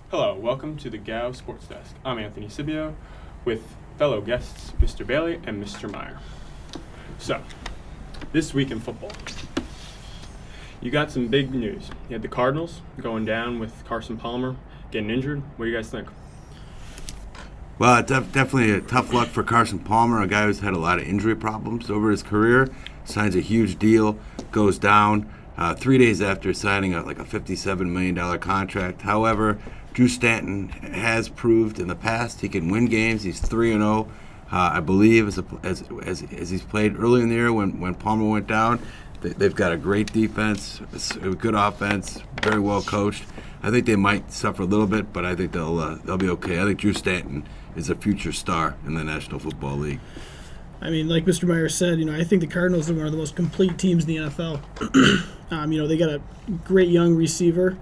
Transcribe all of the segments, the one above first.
Hello, welcome to the GAO Sports Desk. I'm Anthony Sibio with fellow guests Mr. Bailey and Mr. Meyer. So, this week in football, you got some big news. You had the Cardinals going down with Carson Palmer getting injured. What do you guys think? Well, definitely a tough luck for Carson Palmer, a guy who's had a lot of injury problems over his career. Signs a huge deal, goes down 3 days after signing a $57 million contract. However, Drew Stanton has proved in the past he can win games. He's 3-0, I believe, as he's played early in the year when Palmer went down. They've got a great defense, a good offense, very well coached. I think they might suffer a little bit, but I think they'll be okay. I think Drew Stanton is a future star in the National Football League. I mean, like Mr. Meyer said, I think the Cardinals are one of the most complete teams in the NFL. They got a great young receiver,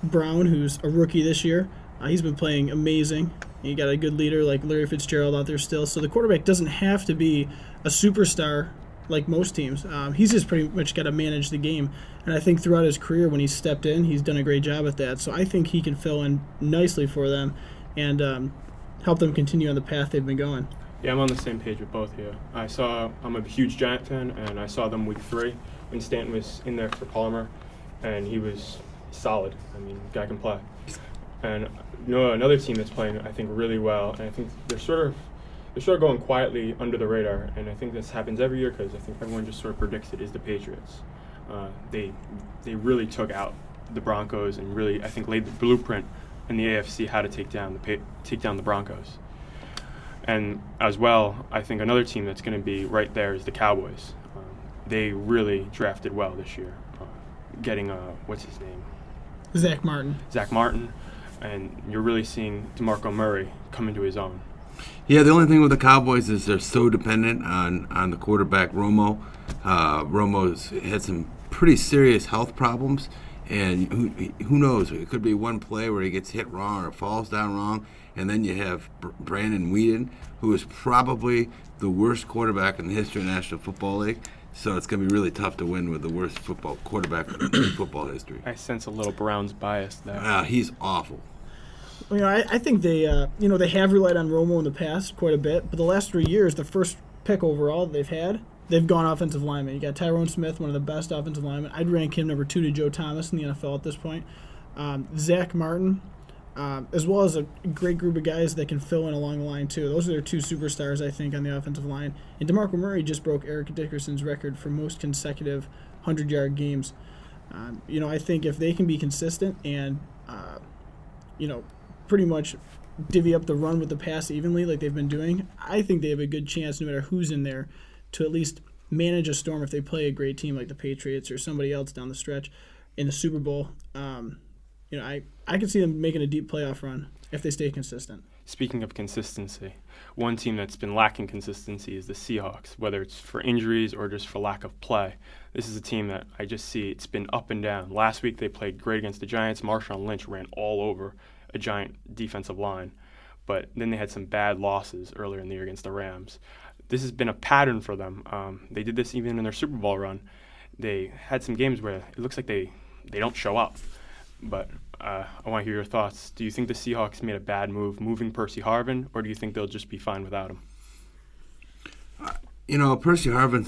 Brown, who's a rookie this year. He's been playing amazing. You got a good leader like Larry Fitzgerald out there still. So the quarterback doesn't have to be a superstar like most teams. He's just pretty much got to manage the game. And I think throughout his career when he's stepped in, he's done a great job at that. So I think he can fill in nicely for them and help them continue on the path they've been going. Yeah, I'm on the same page with both of you. I'm a huge Giant fan, and I saw them week 3 when Stanton was in there for Palmer, and he was solid. I mean, guy can play. And another team that's playing, I think, really well, and I think they're sort of going quietly under the radar, and I think this happens every year because I think everyone just sort of predicts it, is the Patriots. They really took out the Broncos and really, I think, laid the blueprint in the AFC how to take down the Broncos. And as well, I think another team that's going to be right there is the Cowboys. They really drafted well this year, getting what's his name? Zach Martin. And you're really seeing DeMarco Murray come into his own. Yeah, the only thing with the Cowboys is they're so dependent on the quarterback, Romo. Romo's had some pretty serious health problems, and who knows? It could be one play where he gets hit wrong or falls down wrong, and then you have Brandon Weeden, who is probably the worst quarterback in the history of the National Football League. So it's going to be really tough to win with the worst football quarterback in football history. I sense a little Browns bias there. He's awful. I think they have relied on Romo in the past quite a bit, but the last 3 years, the first pick overall that they've gone offensive lineman. You got Tyrone Smith, one of the best offensive linemen. I'd rank him number 2 to Joe Thomas in the NFL at this point. Zach Martin, as well as a great group of guys that can fill in along the line too. Those are their 2 superstars, I think, on the offensive line. And DeMarco Murray just broke Eric Dickerson's record for most consecutive 100-yard games. I think if they can be consistent and pretty much divvy up the run with the pass evenly like they've been doing, I think they have a good chance, no matter who's in there, to at least manage a storm if they play a great team like the Patriots or somebody else down the stretch in the Super Bowl. I could see them making a deep playoff run if they stay consistent. Speaking of consistency, one team that's been lacking consistency is the Seahawks, whether it's for injuries or just for lack of play. This is a team that I just see it's been up and down. Last week they played great against the Giants. Marshawn Lynch ran all over a Giant defensive line, but then they had some bad losses earlier in the year against the Rams. This has been a pattern for them. They did this even in their Super Bowl run. They had some games where it looks like they don't show up, but I want to hear your thoughts. Do you think the Seahawks made a bad move moving Percy Harvin, or do you think they'll just be fine without him? Percy Harvin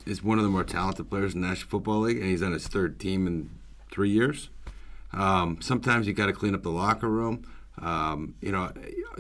is one of the more talented players in the National Football League, and he's on his 3rd team in 3 years. Sometimes you got to clean up the locker room.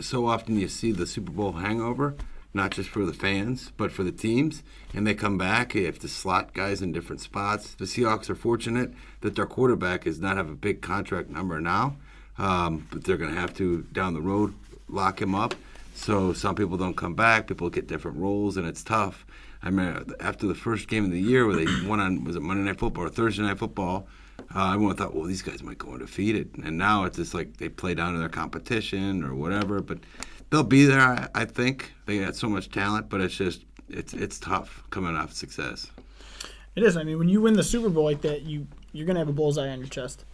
So often you see the Super Bowl hangover, not just for the fans, but for the teams. And they come back, you have to slot guys in different spots. The Seahawks are fortunate that their quarterback does not have a big contract number now, but they're going to have to, down the road, lock him up. So some people don't come back, people get different roles, and it's tough. I mean, after the first game of the year where they won on, was it Monday Night Football or Thursday Night Football, everyone thought, well, these guys might go undefeated. And now it's just like they play down to their competition or whatever. But they'll be there, I think. They got so much talent, but it's tough coming off success. It is. I mean, when you win the Super Bowl like that, you're going to have a bullseye on your chest.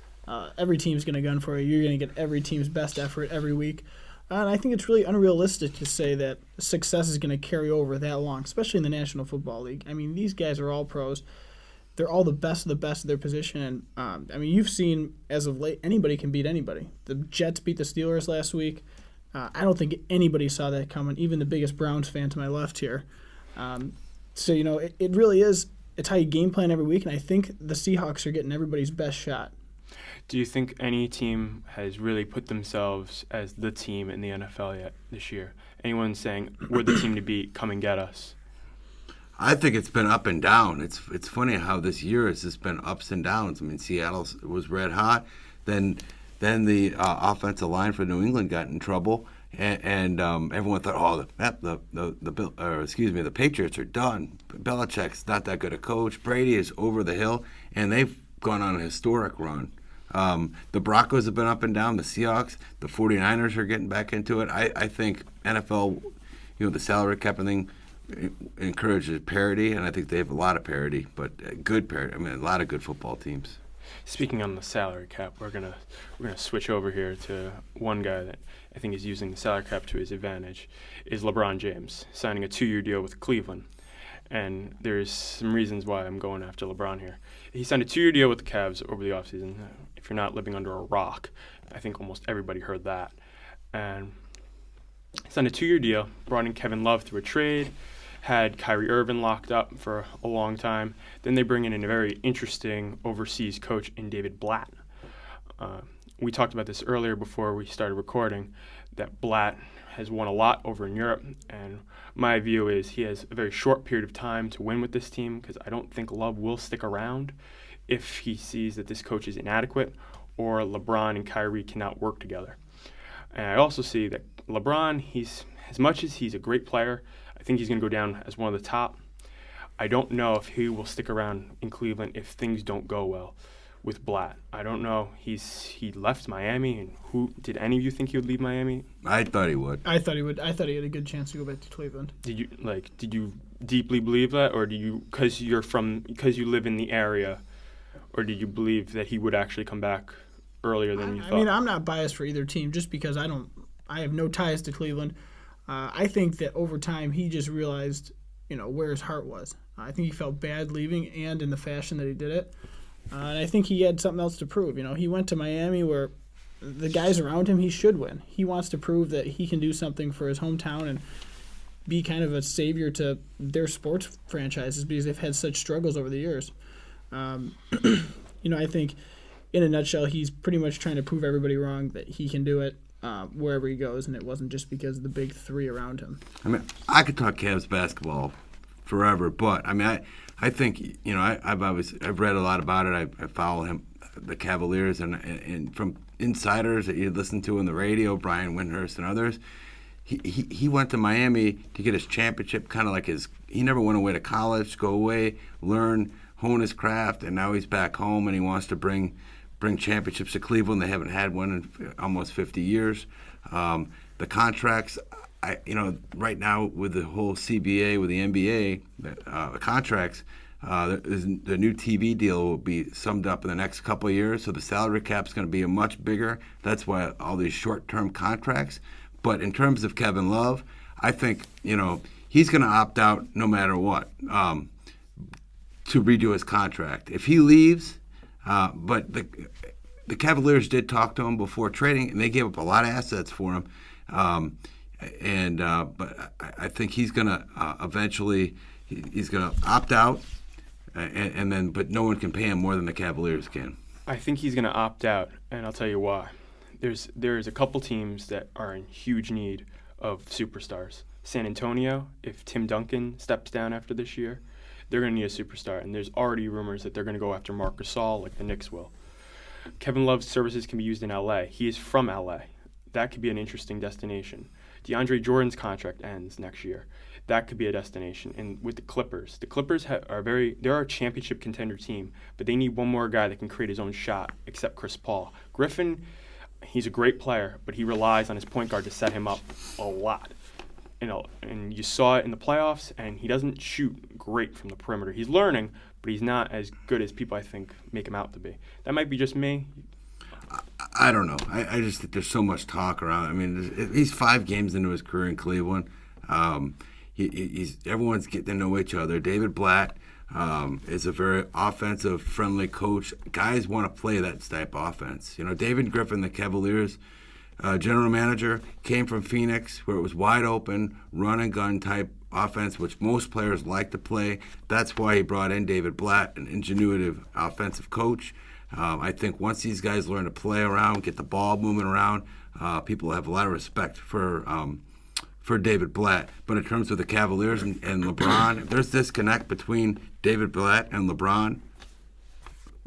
Every team's going to gun for you. You're going to get every team's best effort every week. And I think it's really unrealistic to say that success is going to carry over that long, especially in the National Football League. I mean, these guys are all pros. they're all the best of the best of their position. And, I mean, you've seen as of late, anybody can beat anybody. The Jets beat the Steelers last week. I don't think anybody saw that coming, even the biggest Browns fan to my left here. So, it really is. It's how you game plan every week, and I think the Seahawks are getting everybody's best shot. Do you think any team has really put themselves as the team in the NFL yet this year? Anyone saying, we're the team to beat, come and get us? I think it's been up and down. It's funny how this year has just been ups and downs. I mean, Seattle was red hot. Then the offensive line for New England got in trouble, and everyone thought, the Patriots are done. Belichick's not that good a coach. Brady is over the hill, and they've gone on a historic run. The Broncos have been up and down. The Seahawks, the 49ers are getting back into it. I think NFL, the salary cap and thing encourages parity, and I think they have a lot of parity, but good parity. I mean, a lot of good football teams. Speaking on the salary cap, we're gonna switch over here to one guy that I think is using the salary cap to his advantage, is LeBron James, signing a 2-year deal with Cleveland. And there's some reasons why I'm going after LeBron here. He signed a 2-year deal with the Cavs over the offseason. If you're not living under a rock, I think almost everybody heard that. And he signed a 2-year deal, brought in Kevin Love through a trade, had Kyrie Irving locked up for a long time. Then they bring in a very interesting overseas coach in David Blatt. We talked about this earlier before we started recording, that Blatt has won a lot over in Europe, and my view is he has a very short period of time to win with this team, because I don't think Love will stick around if he sees that this coach is inadequate or LeBron and Kyrie cannot work together. And I also see that LeBron, as much as he's a great player, I think he's going to go down as one of the top. I don't know if he will stick around in Cleveland if things don't go well with Blatt. I don't know. He left Miami, and did any of you think he would leave Miami? I thought he would. I thought he would. I thought he had a good chance to go back to Cleveland. Did you deeply believe that, or do you, because you live in the area, or did you believe that he would actually come back earlier than you thought? I mean, I'm not biased for either team, just because I have no ties to Cleveland. I think that over time he just realized, where his heart was. I think he felt bad leaving, and in the fashion that he did it. And I think he had something else to prove. He went to Miami where the guys around him, he should win. He wants to prove that he can do something for his hometown and be kind of a savior to their sports franchises, because they've had such struggles over the years. I think in a nutshell, he's pretty much trying to prove everybody wrong that he can do it wherever he goes, and it wasn't just because of the big three around him. I mean, I could talk Cavs basketball forever, but I mean, I think I've read a lot about it. I follow the Cavaliers, and from insiders that you listen to on the radio, Brian Windhurst and others, he went to Miami to get his championship, kind of like he never went away to college, go away, learn, hone his craft, and now he's back home and he wants to bring championships to Cleveland. They haven't had one in almost 50 years. The contracts, right now with the whole CBA, with the NBA, the contracts, the new TV deal will be summed up in the next couple of years, so the salary cap's going to be much bigger. That's why all these short-term contracts. But in terms of Kevin Love, I think, he's going to opt out no matter what to redo his contract. If he leaves, but the Cavaliers did talk to him before trading, and they gave up a lot of assets for him. But I think he's going to eventually he's going to opt out, but no one can pay him more than the Cavaliers can. I think he's going to opt out, and I'll tell you why. There's a couple teams that are in huge need of superstars. San Antonio, if Tim Duncan steps down after this year, they're going to need a superstar, and there's already rumors that they're going to go after Marc Gasol like the Knicks will. Kevin Love's services can be used in L.A. He is from L.A. That could be an interesting destination. DeAndre Jordan's contract ends next year. That could be a destination. And with the Clippers they're a championship contender team, but they need one more guy that can create his own shot, except Chris Paul. Griffin, he's a great player, but he relies on his point guard to set him up a lot. And you saw it in the playoffs, and he doesn't shoot great from the perimeter. He's learning, but he's not as good as people, I think, make him out to be. That might be just me. I don't know. I just think there's so much talk around. I mean, he's 5 games into his career in Cleveland. Everyone's getting to know each other. David Blatt, is a very offensive, friendly coach. Guys want to play that type of offense. You know, David Griffin, the Cavaliers general manager, came from Phoenix, where it was wide open, run and gun type offense, which most players like to play. That's why he brought in David Blatt, an ingenuitive offensive coach. I think once these guys learn to play around, get the ball moving around, people have a lot of respect for David Blatt. But in terms of the Cavaliers and LeBron, if there's disconnect between David Blatt and LeBron,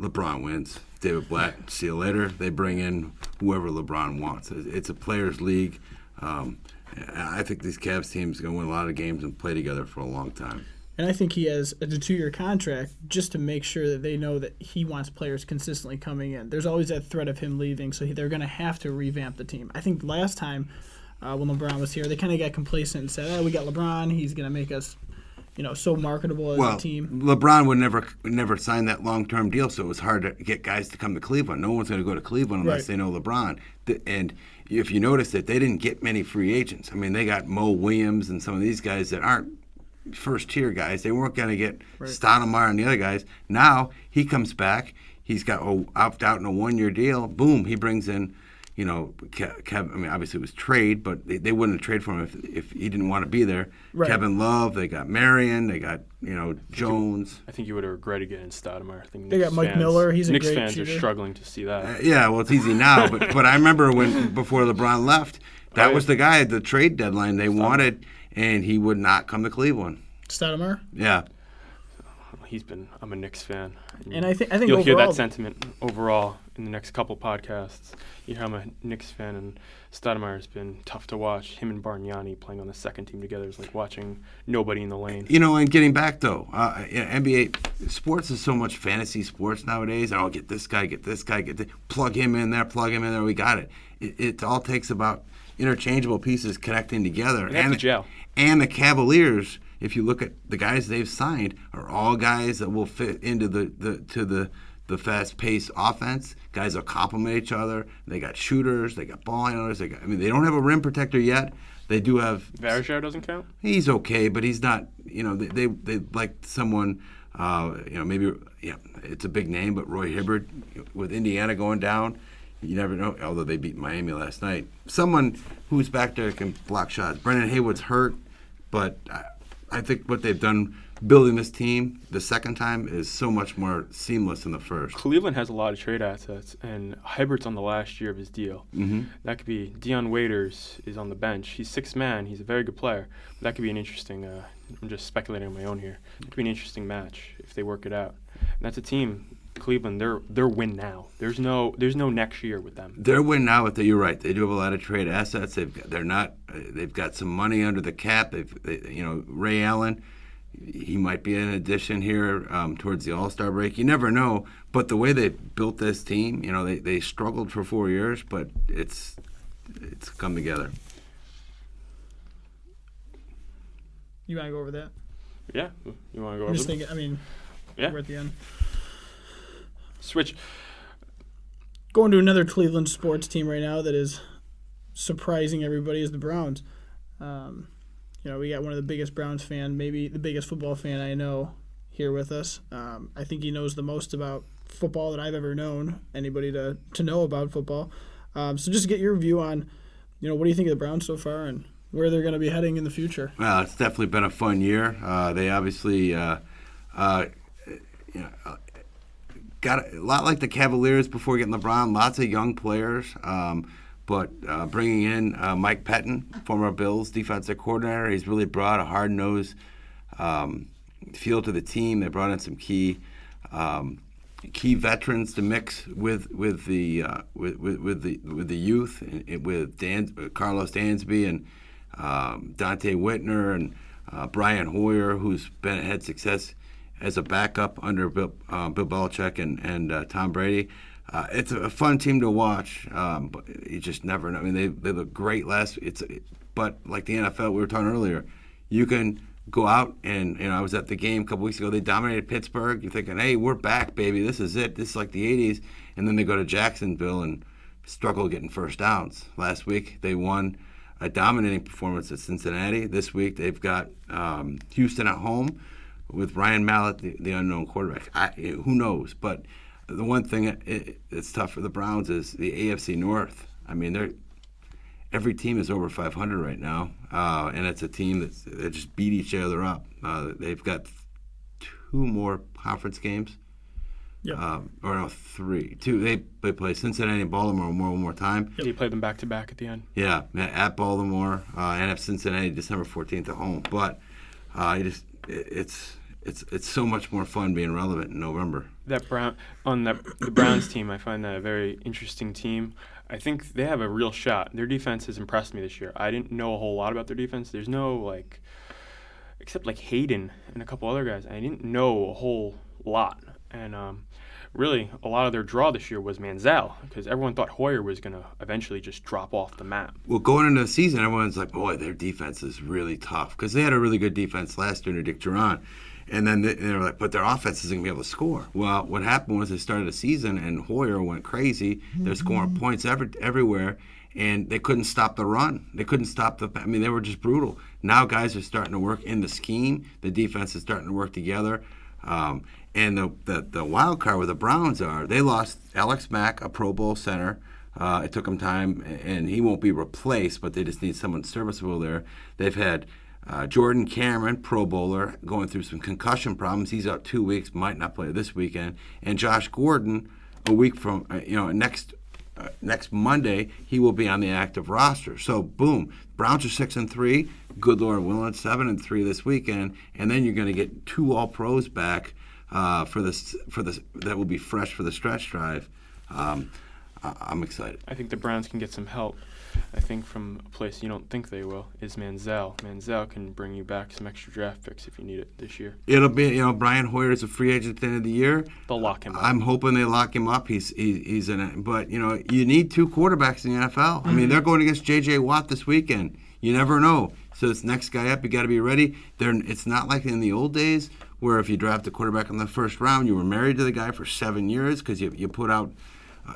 LeBron wins. David Blatt, see you later. They bring in whoever LeBron wants. It's a players' league. I think these Cavs teams are going to win a lot of games and play together for a long time. And I think he has a 2-year contract just to make sure that they know that he wants players consistently coming in. There's always that threat of him leaving, so they're going to have to revamp the team. I think last time when LeBron was here, they kind of got complacent and said, we got LeBron. He's going to make us so marketable as a team. LeBron would never sign that long-term deal, so it was hard to get guys to come to Cleveland. No one's going to go to Cleveland unless they know LeBron. And if you notice that they didn't get many free agents. I mean, they got Mo Williams and some of these guys that aren't first-tier guys. They weren't going to get Stoudemire and the other guys. Now he comes back. He's got opt-out in a 1-year deal. Boom, he brings in I mean, obviously it was trade, but they wouldn't have traded for him if he didn't want to be there. Right. Kevin Love, they got Marion, they got Jones. I think you would have regretted getting Stoudemire. I think they got Mike Miller. He's a Knicks great fans shooter. are struggling to see that. Yeah, well, it's easy now, but I remember before LeBron left, that was the guy at the trade deadline they wanted, and he would not come to Cleveland. Stoudemire? Yeah. I'm a Knicks fan. And I think you'll overall, hear that sentiment overall in the next couple podcasts. You hear I'm a Knicks fan, and Stoudemire's been tough to watch. Him and Bargnani playing on the second team together is like watching nobody in the lane. And getting back though, NBA sports is so much fantasy sports nowadays. And get this guy, plug him in there, we got it. It all takes about interchangeable pieces connecting together. And the Cavaliers, if you look at the guys they've signed, are all guys that will fit into the fast-paced offense. Guys that complement each other. They got shooters. They got ball handlers. They don't have a rim protector yet. They do have. Varejao doesn't count. He's okay, but he's not. They like someone. Maybe it's a big name, but Roy Hibbert with Indiana going down. You never know. Although they beat Miami last night, someone who's back there can block shots. Brendan Haywood's hurt, but I think what they've done building this team the second time is so much more seamless than the first. Cleveland has a lot of trade assets, and Hibbert's on the last year of his deal. Mm-hmm. That could be Dion Waiters is on the bench. He's sixth man. He's a very good player. But that could be an interesting. I'm just speculating on my own here. It could be an interesting match if they work it out. And that's a team. Cleveland, they're win now. There's no next year with them. They're win now, but you're right. They do have a lot of trade assets. They've got some money under the cap. Ray Allen, he might be an addition here towards the All-Star break. You never know. But the way they built this team, they struggled for 4 years, but it's come together. You want to go over that? Yeah, you want to go over. I'm just thinking. We're at the end. Switch. Going to another Cleveland sports team right now that is surprising everybody is the Browns. We got one of the biggest Browns fan, maybe the biggest football fan I know here with us. I think he knows the most about football that I've ever known anybody to know about football. So just get your view on, what do you think of the Browns so far and where they're going to be heading in the future? Well, it's definitely been a fun year. They obviously got a lot like the Cavaliers before getting LeBron, lots of young players, but bringing in Mike Pettin, former Bills defensive coordinator, he's really brought a hard-nosed feel to the team. They brought in some key veterans to mix with the youth, with Carlos Dansby and Dante Whitner and Brian Hoyer, who's had success as a backup under Bill Belichick and Tom Brady. It's a fun team to watch, but you just never know. I mean, they look great but like the NFL we were talking earlier, you can go out and, I was at the game a couple weeks ago. They dominated Pittsburgh. You're thinking, hey, we're back, baby. This is it. This is like the 80s. And then they go to Jacksonville and struggle getting first downs. Last week they won a dominating performance at Cincinnati. This week they've got Houston at home. with Ryan Mallett, the unknown quarterback. Who knows? But the one thing that's tough for the Browns is the AFC North. I mean, every team is over 500 right now, and it's a team that just beat each other up. They've got 2 more conference games. Yep. Or no, 3. 2. They play Cincinnati and Baltimore one more time. Yep. You play them back to back at the end. Yeah, at Baltimore and at Cincinnati December 14th at home. But it's so much more fun being relevant in November. The Browns team, I find that a very interesting team. I think they have a real shot. Their defense has impressed me this year. I didn't know a whole lot about their defense. There's no except Hayden and a couple other guys. I didn't know a whole lot. And really, a lot of their draw this year was Manziel, because everyone thought Hoyer was going to eventually just drop off the map. Well, going into the season, everyone's like, boy, their defense is really tough, because they had a really good defense last year under Dick Duran. And then they were like, but their offense isn't going to be able to score. Well, what happened was they started the season, and Hoyer went crazy. They're scoring points everywhere, and they couldn't stop the run. They couldn't stop they were just brutal. Now guys are starting to work in the scheme. The defense is starting to work together. And the wild card where the Browns are, they lost Alex Mack, a Pro Bowl center. It took him time, and he won't be replaced, but they just need someone serviceable there. They've had Jordan Cameron, Pro Bowler, going through some concussion problems. He's out 2 weeks, might not play this weekend. And Josh Gordon, a week from next Monday, he will be on the active roster. So boom, Browns are 6-3. Good Lord willing, 7-3 this weekend, and then you're going to get 2 All-Pros back for this that will be fresh for the stretch drive. I'm excited. I think the Browns can get some help. I think from a place you don't think they will is Manziel. Manziel can bring you back some extra draft picks if you need it this year. It'll be, Brian Hoyer is a free agent at the end of the year. They'll lock him up. I'm hoping they lock him up. He's in it. But, you need 2 quarterbacks in the NFL. I mean, they're going against J.J. Watt this weekend. You never know. So this next guy up, you got to be ready. It's not like in the old days where if you draft a quarterback in the first round, you were married to the guy for 7 years because you put out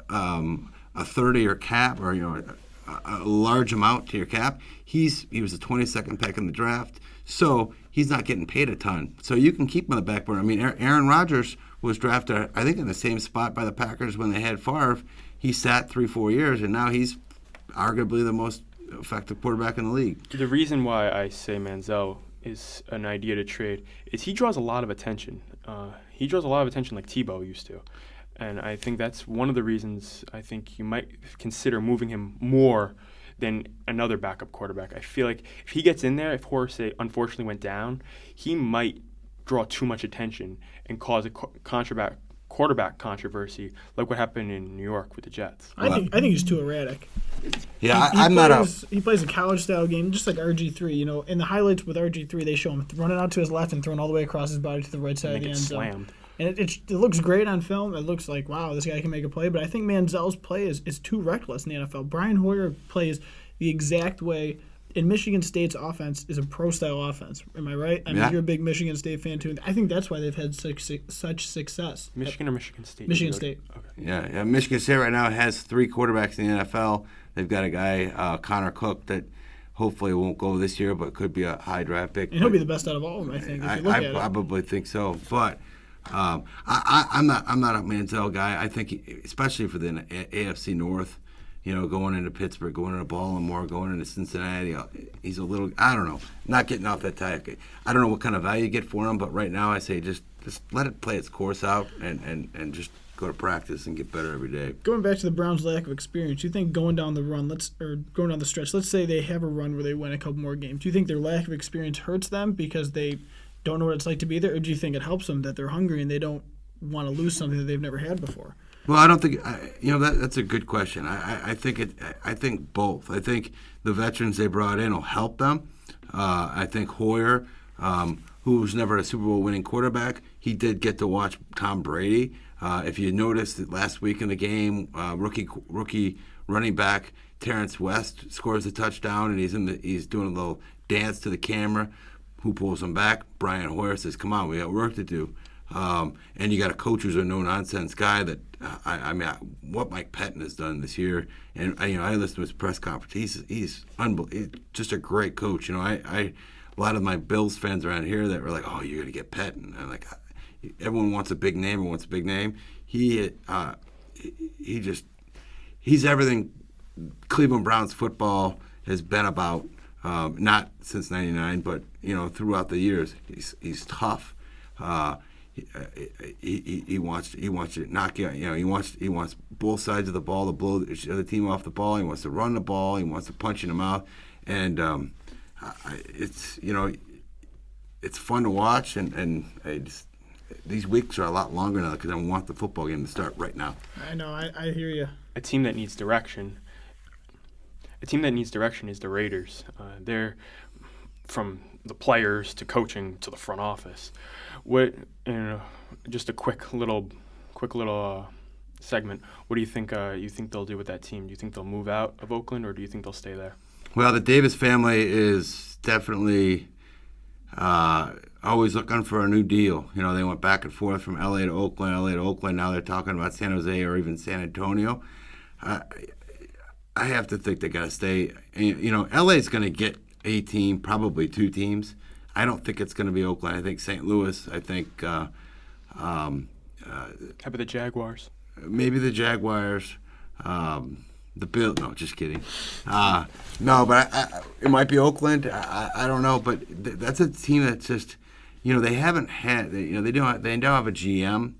a 30 or cap or a large amount to your cap. He was the 22nd pick in the draft, so he's not getting paid a ton. So you can keep him on the back burner. I mean, Aaron Rodgers was drafted, I think, in the same spot by the Packers when they had Favre. He sat 3-4 years, and now he's arguably the most effective quarterback in the league. The reason why I say Manziel is an idea to trade is he draws a lot of attention. He draws a lot of attention like Tebow used to. And I think that's one of the reasons I think you might consider moving him more than another backup quarterback. I feel like if he gets in there, if Horsey unfortunately went down, he might draw too much attention and cause a quarterback controversy like what happened in New York with the Jets. I think he's too erratic. Yeah, He plays a college-style game, just like RG3. In the highlights with RG3, they show him running out to his left and throwing all the way across his body to the right side of the end zone. Slammed. And it looks great on film. It looks like, wow, this guy can make a play. But I think Manziel's play is too reckless in the NFL. Brian Hoyer plays the exact way. And Michigan State's offense is a pro-style offense. Am I right? I mean, you're a big Michigan State fan, too. I think that's why they've had such success. Michigan or Michigan State? Michigan State. Okay. Yeah, Michigan State right now has 3 quarterbacks in the NFL. They've got a guy, Connor Cook, that hopefully won't go this year, but could be a high draft pick. And he'll be the best out of all of them, I think, if you look at it. I probably think so. But I'm not a Manziel guy. I think, especially for the AFC North, going into Pittsburgh, going into Baltimore, going into Cincinnati, he's a little, I don't know, not getting off that tire. I don't know what kind of value you get for him, but right now I say just let it play its course out and just go to practice and get better every day. Going back to the Browns' lack of experience, you think going down the stretch, let's say they have a run where they win a couple more games. Do you think their lack of experience hurts them because they don't know what it's like to be there, or do you think it helps them that they're hungry and they don't want to lose something that they've never had before? Well, I don't think that's a good question. I think both. I think the veterans they brought in will help them. I think Hoyer, who was never a Super Bowl winning quarterback, he did get to watch Tom Brady. If you noticed that last week in the game, rookie running back Terrence West scores a touchdown, and he's doing a little dance to the camera. Who pulls him back? Brian Hoyer says, "Come on, we got work to do." And you got a coach who's a no-nonsense guy that, what Mike Pettin has done this year, and I listened to his press conference. He's unbelievable, just a great coach. I a lot of my Bills fans around here that were like, "Oh, you're gonna get Pettine." I'm like, everyone wants a big name. Everyone wants a big name. He's everything Cleveland Browns football has been about. Not since '99, but throughout the years. He's tough. He wants to knock you out. He wants both sides of the ball to blow the other team off the ball. He wants to run the ball. He wants to punch in the mouth, and it's fun to watch. And these weeks are a lot longer now because I want the football game to start right now. I know. I hear you. A team that needs direction. A team that needs direction is the Raiders. They're from the players to coaching to the front office. Just a quick little segment. What do you think they'll do with that team? Do you think they'll move out of Oakland, or do you think they'll stay there? Well, the Davis family is definitely always looking for a new deal. They went back and forth from LA to Oakland, LA to Oakland. Now they're talking about San Jose or even San Antonio. I have to think they got to stay. LA's going to get a team, probably two teams. I don't think it's going to be Oakland. I think St. Louis. I think How about the Jaguars? Maybe the Jaguars. The Bills. No, just kidding. No, but it might be Oakland. I don't know, but that's a team that's just, they haven't had. They don't have a GM.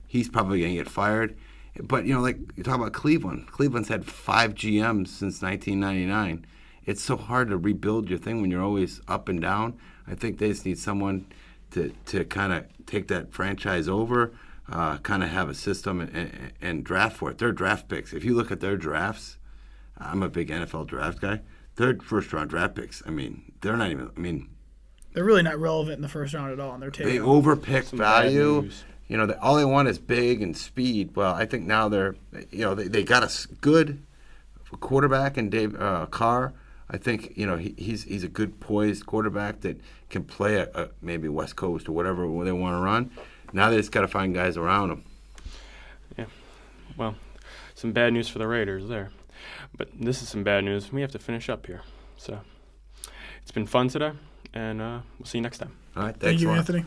He's probably going to get fired. But, like you talk about Cleveland. Cleveland's had 5 GMs since 1999. It's so hard to rebuild your thing when you're always up and down. I think they just need someone to kind of take that franchise over, kind of have a system and draft for it. Their draft picks, if you look at their drafts, I'm a big NFL draft guy. Their first-round draft picks, they're not even, they're really not relevant in the first round at all, and they're taking. They overpick value. All they want is big and speed. Well, I think now they got a good quarterback in Dave Carr. I think he's a good poised quarterback that can play maybe West Coast or whatever they want to run. Now they just got to find guys around him. Yeah, well, some bad news for the Raiders there, but this is some bad news. We have to finish up here. So it's been fun today, and we'll see you next time. All right, thanks Thank you, a lot. Anthony.